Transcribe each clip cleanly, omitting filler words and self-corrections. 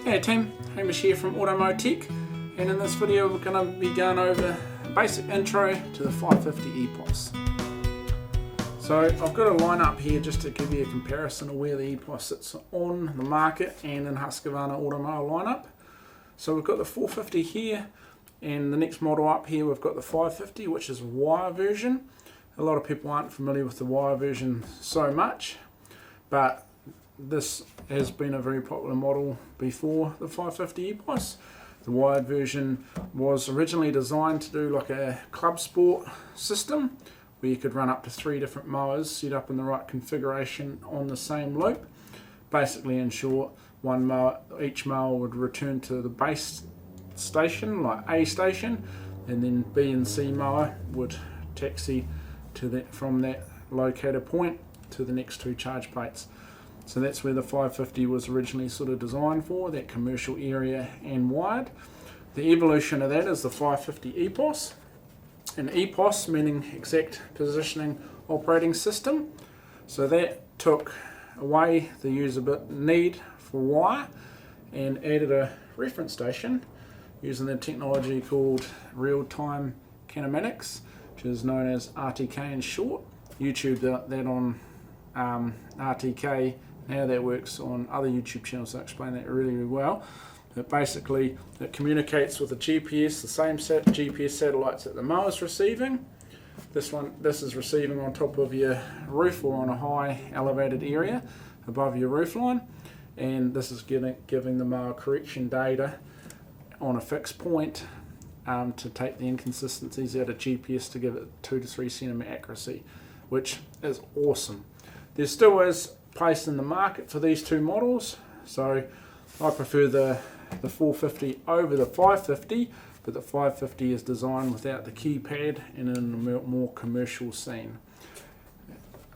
Hey team, Hamish here from Automotech, and in this video we're going to be going over a basic intro to the 550 EPOS. So I've got a lineup here just to give you a comparison of where the EPOS sits on the market and in Husqvarna Automower lineup. So we've got the 450 here, and the next model up here we've got the 550, which is a wire version. A lot of people aren't familiar with the wire version so much, but this has been a very popular model before the 550 EPOS. The wired version was originally designed to do like a club sport system where you could run up to 3 different mowers set up in the right configuration on the same loop. Basically, in short, each mower would return to the base station, like A station, and then B and C mower would taxi to from that locator point to the next 2 charge plates. So that's where the 550 was originally sort of designed for, that commercial area and wired. The evolution of that is the 550 EPOS. And EPOS meaning exact positioning operating system. So that took away the need for wire and added a reference station using the technology called real-time kinematics, which is known as RTK in short. YouTube that on RTK. How that works on other YouTube channels, I explain that really, really well. But basically, it communicates with the GPS, the same GPS satellites that the mower's receiving. This is receiving on top of your roof or on a high elevated area above your roof line, and this is giving the mower correction data on a fixed point to take the inconsistencies out of GPS to give it 2 to 3 centimeter accuracy, which is awesome. There still is place in the market for these 2 models, so I prefer the 450 over the 550, but the 550 is designed without the keypad and in a more commercial scene.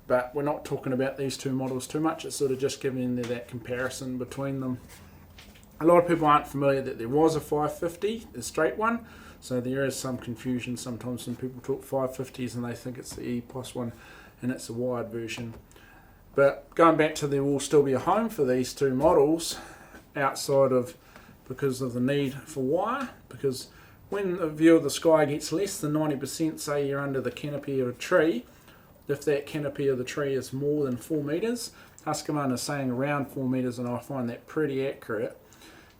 But we're not talking about these 2 models too much, it's sort of just giving you that comparison between them. A lot of people aren't familiar that there was a 550, the straight one, so there is some confusion sometimes when people talk 550s and they think it's the EPOS one and it's a wired version. But going back to there will still be a home for these 2 models outside of, because of the need for wire, because when the view of the sky gets less than 90%, say you're under the canopy of a tree, if that canopy of the tree is more than 4 meters, Husqvarna is saying around 4 meters, and I find that pretty accurate,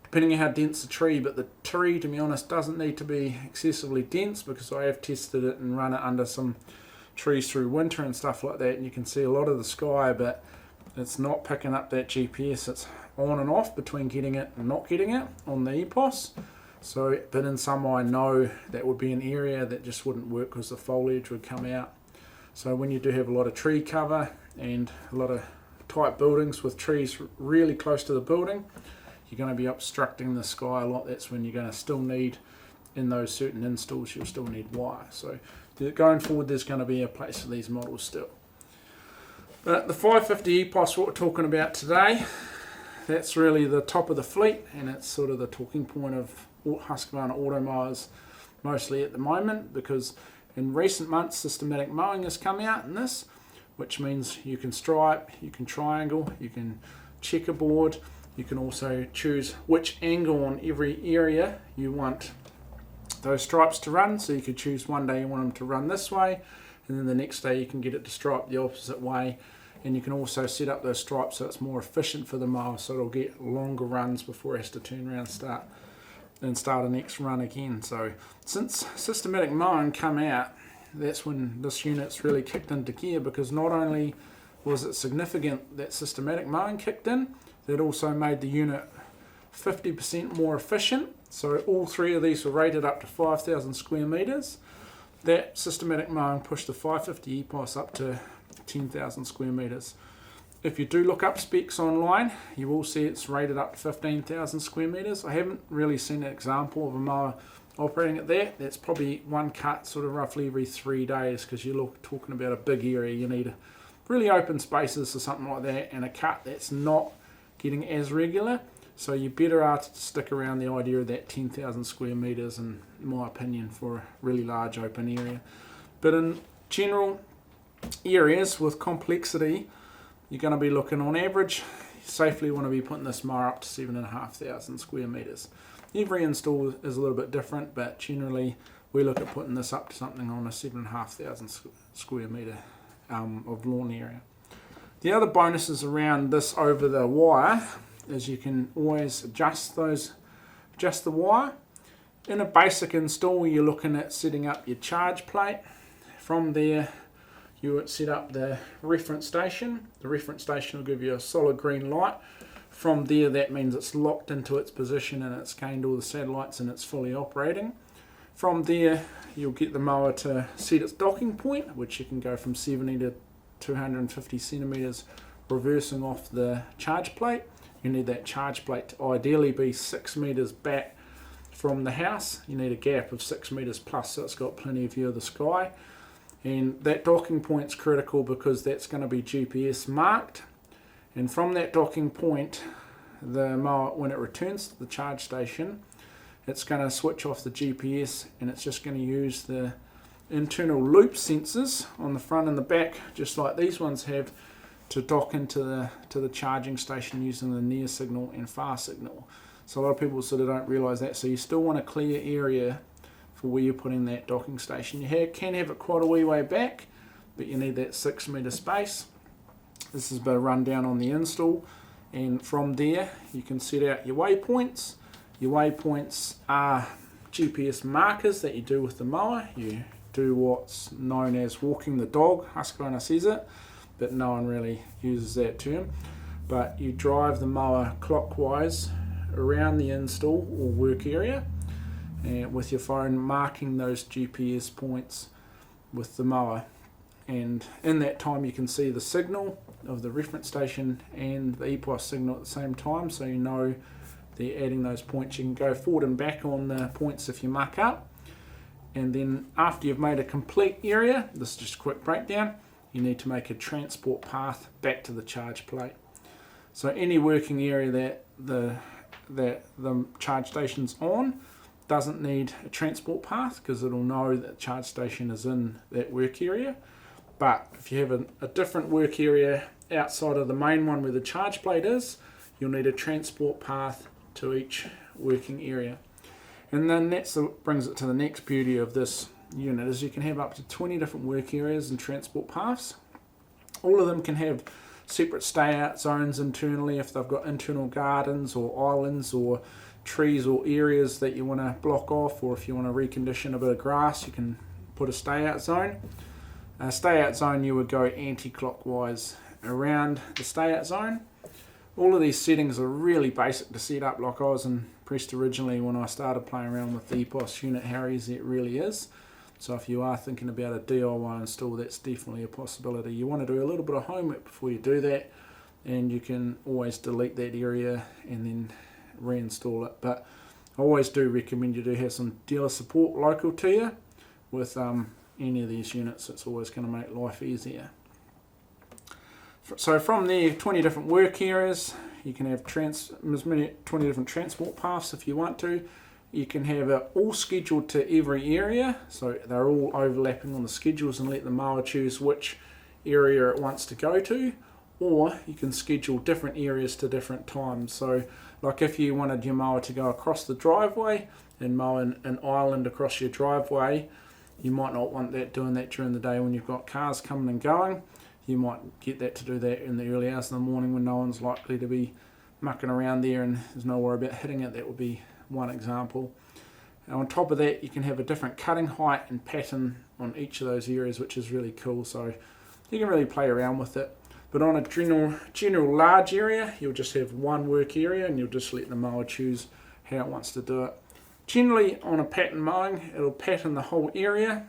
depending on how dense the tree. But the tree, to be honest, doesn't need to be excessively dense, because I have tested it and run it under some trees through winter and stuff like that, and you can see a lot of the sky, but it's not picking up that GPS. It's on and off between getting it and not getting it on the EPOS. So, but in some I know that would be an area that just wouldn't work because the foliage would come out. So when you do have a lot of tree cover and a lot of tight buildings with trees really close to the building, you're going to be obstructing the sky a lot. That's when you're going to still need, in those certain installs, you'll still need wire. So going forward, there's going to be a place for these models still. But the 550 EPOS, what we're talking about today, that's really the top of the fleet, and it's sort of the talking point of Husqvarna Automowers mostly at the moment, because in recent months systematic mowing has come out in this, which means you can stripe, you can triangle, you can checkerboard, you can also choose which angle on every area you want those stripes to run. So you could choose one day you want them to run this way, and then the next day you can get it to stripe the opposite way. And you can also set up those stripes so it's more efficient for the mower, so it'll get longer runs before it has to turn around and start a next run again. So since systematic mowing come out, that's when this unit's really kicked into gear, because not only was it significant that systematic mowing kicked in, that also made the unit 50% more efficient. So all 3 of these were rated up to 5,000 square meters. That systematic mowing pushed the 550 EPOS up to 10,000 square meters. If you do look up specs online, you will see it's rated up to 15,000 square meters. I haven't really seen an example of a mower operating at that. That's probably one cut sort of roughly every 3 days, because you're talking about a big area. You need really open spaces or something like that, and a cut that's not getting as regular. So you better are to stick around the idea of that 10,000 square meters, in my opinion, for a really large open area. But in general areas with complexity, you're going to be looking on average safely want to be putting this mower up to 7,500 square metres. Every install is a little bit different, but generally we look at putting this up to something on a 7,500 square metre of lawn area. The other bonuses around this over the wire is you can always adjust the wire. In a basic install, you're looking at setting up your charge plate. From there, you would set up the reference station. The reference station will give you a solid green light. From there, that means it's locked into its position and it's gained all the satellites and it's fully operating. From there, you'll get the mower to set its docking point, which you can go from 70 to 250 centimetres, reversing off the charge plate. You need that charge plate to ideally be 6 metres back from the house. You need a gap of 6 metres plus, so it's got plenty of view of the sky. And that docking point's critical because that's going to be GPS marked. And from that docking point, the mower, when it returns to the charge station, it's going to switch off the GPS and it's just going to use the internal loop sensors on the front and the back, just like these ones have, to dock into the charging station using the near signal and far signal. So a lot of people sort of don't realise that. So you still want a clear area for where you're putting that docking station. You can have it quite a wee way back, but you need that 6 metre space. This is a bit of rundown on the install, and from there you can set out your waypoints. Your waypoints are GPS markers that you do with the mower. You do what's known as walking the dog. Husqvarna says it, but no one really uses that term. But you drive the mower clockwise around the install or work area, and with your phone marking those GPS points with the mower. And in that time you can see the signal of the reference station and the EPOS signal at the same time, so you know they're adding those points. You can go forward and back on the points if you muck up. And then after you've made a complete area, this is just a quick breakdown, you need to make a transport path back to the charge plate. So any working area that the charge station's on doesn't need a transport path because it'll know that the charge station is in that work area. But if you have a different work area outside of the main one where the charge plate is, you'll need a transport path to each working area. And then that brings it to the next beauty of this unit, is you can have up to 20 different work areas and transport paths. All of them can have separate stay out zones internally if they've got internal gardens or islands or trees or areas that you want to block off, or if you want to recondition a bit of grass, you can put a stay out zone. A stay out zone, you would go anti-clockwise around the stay out zone. All of these settings are really basic to set up. Like I was impressed originally when I started playing around with the EPOS unit how easy it really is. So if you are thinking about a DIY install, that's definitely a possibility. You want to do a little bit of homework before you do that, and you can always delete that area and then reinstall it. But I always do recommend you do have some dealer support local to you with any of these units. It's always going to make life easier. So from there, 20 different work areas. You can have 20 different transport paths if you want to. You can have it all scheduled to every area, so they're all overlapping on the schedules, and let the mower choose which area it wants to go to. Or you can schedule different areas to different times. So like if you wanted your mower to go across the driveway and mow an island across your driveway, you might not want that doing that during the day when you've got cars coming and going. You might get that to do that in the early hours of the morning when no one's likely to be mucking around there and there's no worry about hitting it. That would be one example. And on top of that, you can have a different cutting height and pattern on each of those areas, which is really cool. So you can really play around with it. But on a general large area, you'll just have one work area and you'll just let the mower choose how it wants to do it. Generally on a pattern mowing, it'll pattern the whole area,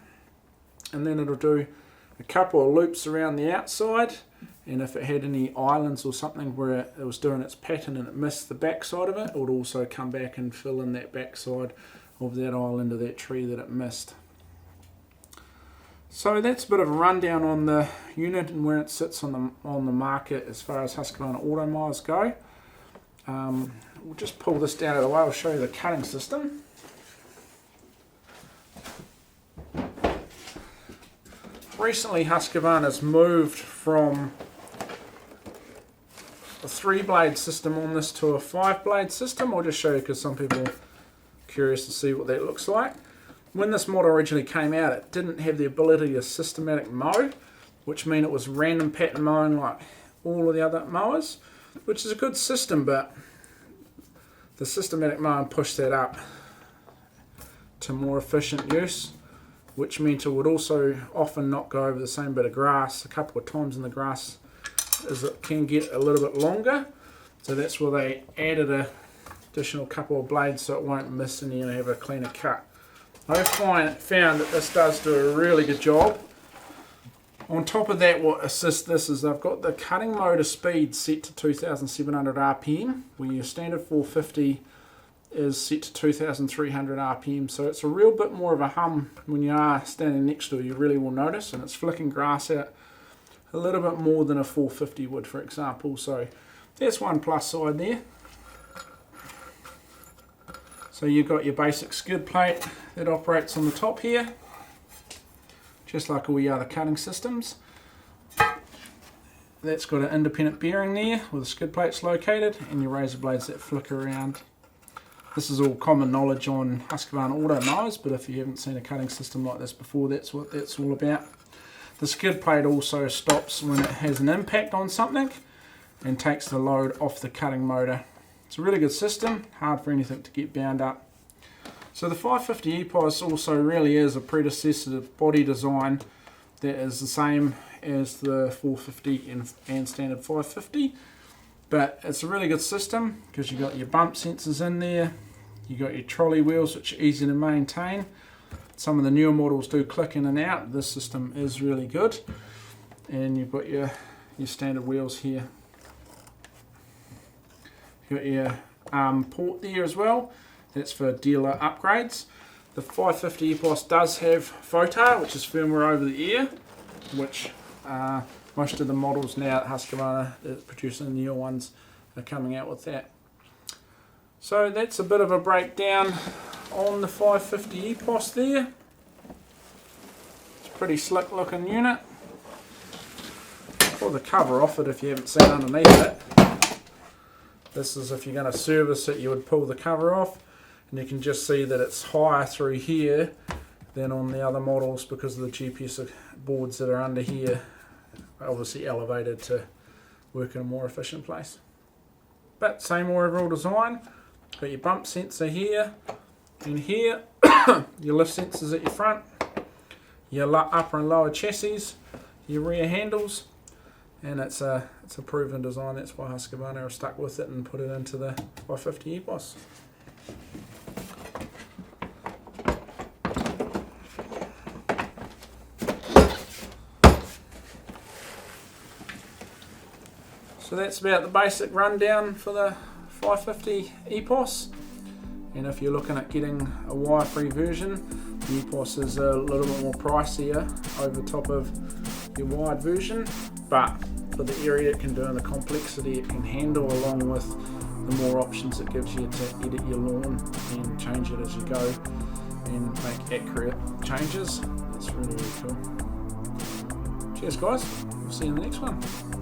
and then it'll do a couple of loops around the outside, and if it had any islands or something where it was doing its pattern and it missed the back side of it, it would also come back and fill in that back side of that island or that tree that it missed. So that's a bit of a rundown on the unit and where it sits on the market as far as Husqvarna auto mowers go. We'll just pull this down out of the way. I'll show you the cutting system. Recently Husqvarna's moved from the 3-blade system on this to a 5-blade system. I'll just show you because some people are curious to see what that looks like. When this model originally came out, it didn't have the ability to systematic mow, which means it was random pattern mowing like all of the other mowers, which is a good system, but the systematic mowing pushed that up to more efficient use, which meant it would also often not go over the same bit of grass a couple of times in the grass, as it can get a little bit longer. So that's where they added an additional couple of blades so it won't miss any and have a cleaner cut. I found that this does do a really good job. On top of that, what assists this is I've got the cutting motor speed set to 2,700 RPM, where your standard 450 is set to 2,300 RPM. So it's a real bit more of a hum when you are standing next to it, you really will notice, and it's flicking grass out a little bit more than a 450 would, for example. So that's one plus side there. So you've got your basic skid plate that operates on the top here, just like all your other cutting systems. That's got an independent bearing there where the skid plate's located, and your razor blades that flick around. This is all common knowledge on Husqvarna auto mowers, but if you haven't seen a cutting system like this before, that's what that's all about. The skid plate also stops when it has an impact on something and takes the load off the cutting motor. It's a really good system, hard for anything to get bound up. So the 550 EPOS also really is a predecessor body design that is the same as the 450 and standard 550, but it's a really good system because you've got your bump sensors in there, you've got your trolley wheels which are easy to maintain. Some of the newer models do click in and out. This system is really good, and you've got your standard wheels here. You've got your port there as well. That's for dealer upgrades. The 550 EPOS does have FOTA, which is firmware over the ear, which most of the models now at Husqvarna that are producing the newer ones are coming out with that. So that's a bit of a breakdown on the 550 EPOS there. It's a pretty slick looking unit. Pull the cover off it if you haven't seen underneath it. This is if you're going to service it, you would pull the cover off, and you can just see that it's higher through here than on the other models because of the GPS boards that are under here are obviously elevated to work in a more efficient place. But same overall design. Got your bump sensor here and here, your lift sensors at your front, your upper and lower chassis, your rear handles, and it's a proven design. That's why Husqvarna are stuck with it and put it into the 550 EPOS. So that's about the basic rundown for the 550 EPOS, and if you're looking at getting a wire-free version, the EPOS is a little bit more pricier over top of your wired version, but for the area it can do and the complexity it can handle, along with the more options it gives you to edit your lawn and change it as you go and make accurate changes, it's really, really cool. Cheers guys, we'll see you in the next one.